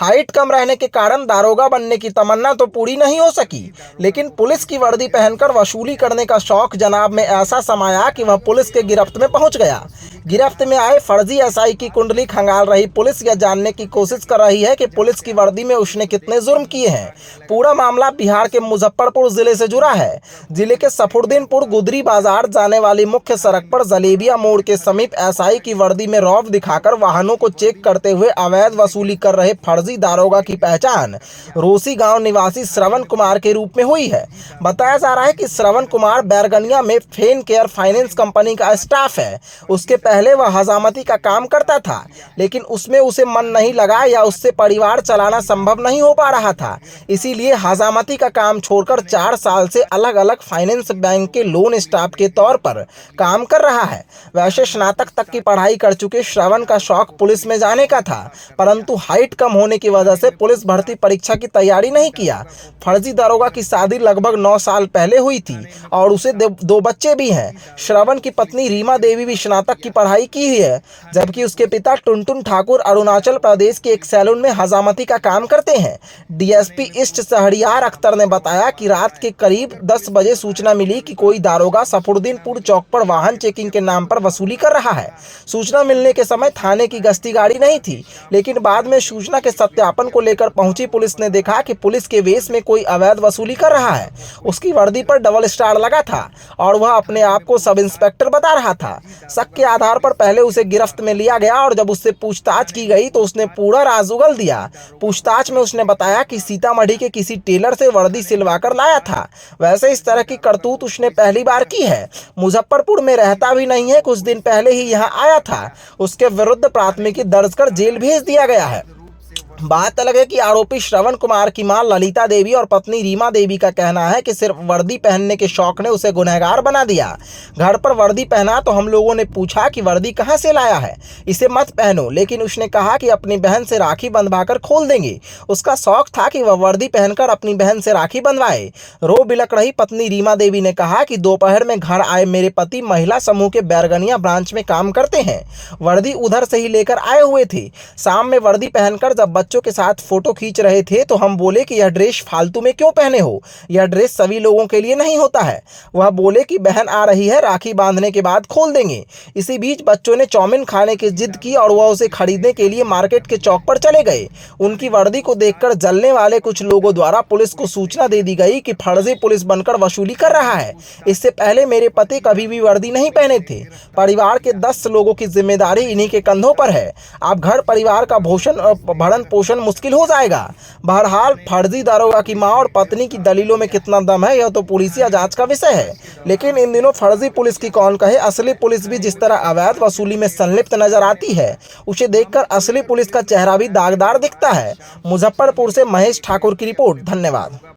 Height कम रहने के कारण दारोगा बनने की तमन्ना तो पूरी नहीं हो सकी, लेकिन पुलिस की वर्दी पहनकर वसूली करने का शौक जनाब में ऐसा समाया कि वह पुलिस के गिरफ्त में पहुंच गया। गिरफ्त में आए फर्जी एसआई की कुंडली खंगाल रही पुलिस यह जानने की कोशिश कर रही है कि पुलिस की वर्दी में उसने कितने जुर्म किए हैं। पूरा मामला बिहार के मुजफ्फरपुर जिले से जुड़ा है। जिले के सफुद्दीनपुर गुदरी बाजार जाने वाली मुख्य सड़क पर जलेबिया मोड़ के समीप एसआई की वर्दी में रौब दिखाकर वाहनों को चेक करते हुए अवैध वसूली कर रहे फर्जी दारोगा की पहचान रोसी गांव निवासी श्रवण कुमार के रूप में हुई है। बताया जा रहा है कि श्रवण कुमार बैरगनिया में फेन केयर फाइनेंस कंपनी का स्टाफ है। उसके पहले वह हजामती का काम करता था, लेकिन उसमें उसे मन नहीं लगा या उससे परिवार चलाना संभव नहीं हो पा रहा था। इसीलिए हजामती का काम छोड़कर 4 साल से अलग अलग फाइनेंस बैंक के लोन स्टाफ के तौर पर काम कर रहा है। वैसे स्नातक तक की पढ़ाई कर चुके श्रवण का शौक पुलिस में जाने का था, परंतु हाइट कम होने की वजह से पुलिस भर्ती परीक्षा की तैयारी नहीं किया। फर्जी दारोगा की शादी लगभग 9 साल पहले हुई थी और उसे 2 बच्चे भी हैं। श्रवण की पत्नी रीमा देवी भी स्नातक की पढ़ाई की हुई है, जबकि उसके पिता टुनटुन ठाकुर अरुणाचल प्रदेश के एक सैलून में हजामती का काम करते हैं। डीएसपी ईस्ट शहरियार अख्तर ने बताया कि रात के करीब 10 बजे सूचना मिली कि कोई दारोगा सफुद्दीनपुर चौक पर वाहन चेकिंग के नाम पर वसूली कर रहा है। सूचना मिलने के समय थाने की गश्ती गाड़ी नहीं थी, लेकिन बाद में सूचना के सत्यापन को लेकर पहुंची पुलिस ने देखा कि पुलिस के वेश में कोई अवैध वसूली कर रहा है। उसकी वर्दी पर डबल स्टार लगा था और वह अपने आप को सब इंस्पेक्टर बता रहा था। शक के आधार पर पहले उसे गिरफ्त में लिया गया और जब उससे पूछताछ की गई तो उसने पूरा राज उगल दिया। पूछताछ में उसने बताया कि सीतामढ़ी के किसी टेलर से वर्दी सिलवाकर लाया था। वैसे इस तरह की करतूत उसने पहली बार की है। मुजफ्फरपुर में रहता भी नहीं है, कुछ दिन पहले ही यहाँ आया था। उसके विरुद्ध प्राथमिकी दर्ज कर जेल भेज दिया गया है। बात अलग है कि आरोपी श्रवण कुमार की मां ललिता देवी और पत्नी रीमा देवी का कहना है कि सिर्फ वर्दी पहनने के शौक ने उसे गुनहगार बना दिया। घर पर वर्दी पहना तो हम लोगों ने पूछा कि वर्दी कहां से लाया है, इसे मत पहनो, लेकिन उसने कहा कि अपनी बहन से राखी बंधवाकर खोल देंगे। उसका शौक था कि वह वर्दी पहनकर अपनी बहन से राखी बंधवाए। रो बिलक रही पत्नी रीमा देवी ने कहा कि दोपहर में घर आए मेरे पति महिला समूह के बैरगनिया ब्रांच में काम करते हैं। वर्दी उधर से ही लेकर आए हुए थे। शाम में वर्दी पहनकर जब बच्चों के साथ फोटो खींच रहे थे तो हम बोले कि यह ड्रेस फालतू में क्यों पहने हो, यह ड्रेस सभी लोगों के लिए नहीं होता है। वह बोले कि बहन आ रही है, राखी बांधने के बाद खोल देंगे। इसी बीच बच्चों ने चाउमीन खाने की जिद की और वह उसे खरीदने के लिए मार्केट के चौक पर चले गए। उनकी वर्दी को देखकर जलने वाले कुछ लोगों द्वारा पुलिस को सूचना दे दी गई कि फर्जी पुलिस बनकर वसूली कर रहा है। इससे पहले मेरे पति कभी भी वर्दी नहीं पहने थे। परिवार के 10 लोगों की जिम्मेदारी इन्हीं के कंधों पर है। अब घर परिवार का भरण पोषण मुश्किल हो जाएगा। बहरहाल फर्जी दारोगा की मां और पत्नी की दलीलों में कितना दम है यह तो पुलिसिया जांच का विषय है, लेकिन इन दिनों फर्जी पुलिस की कौन कहे, असली पुलिस भी जिस तरह अवैध वसूली में संलिप्त नजर आती है, उसे देखकर असली पुलिस का चेहरा भी दागदार दिखता है। मुजफ्फरपुर से महेश ठाकुर की रिपोर्ट। धन्यवाद।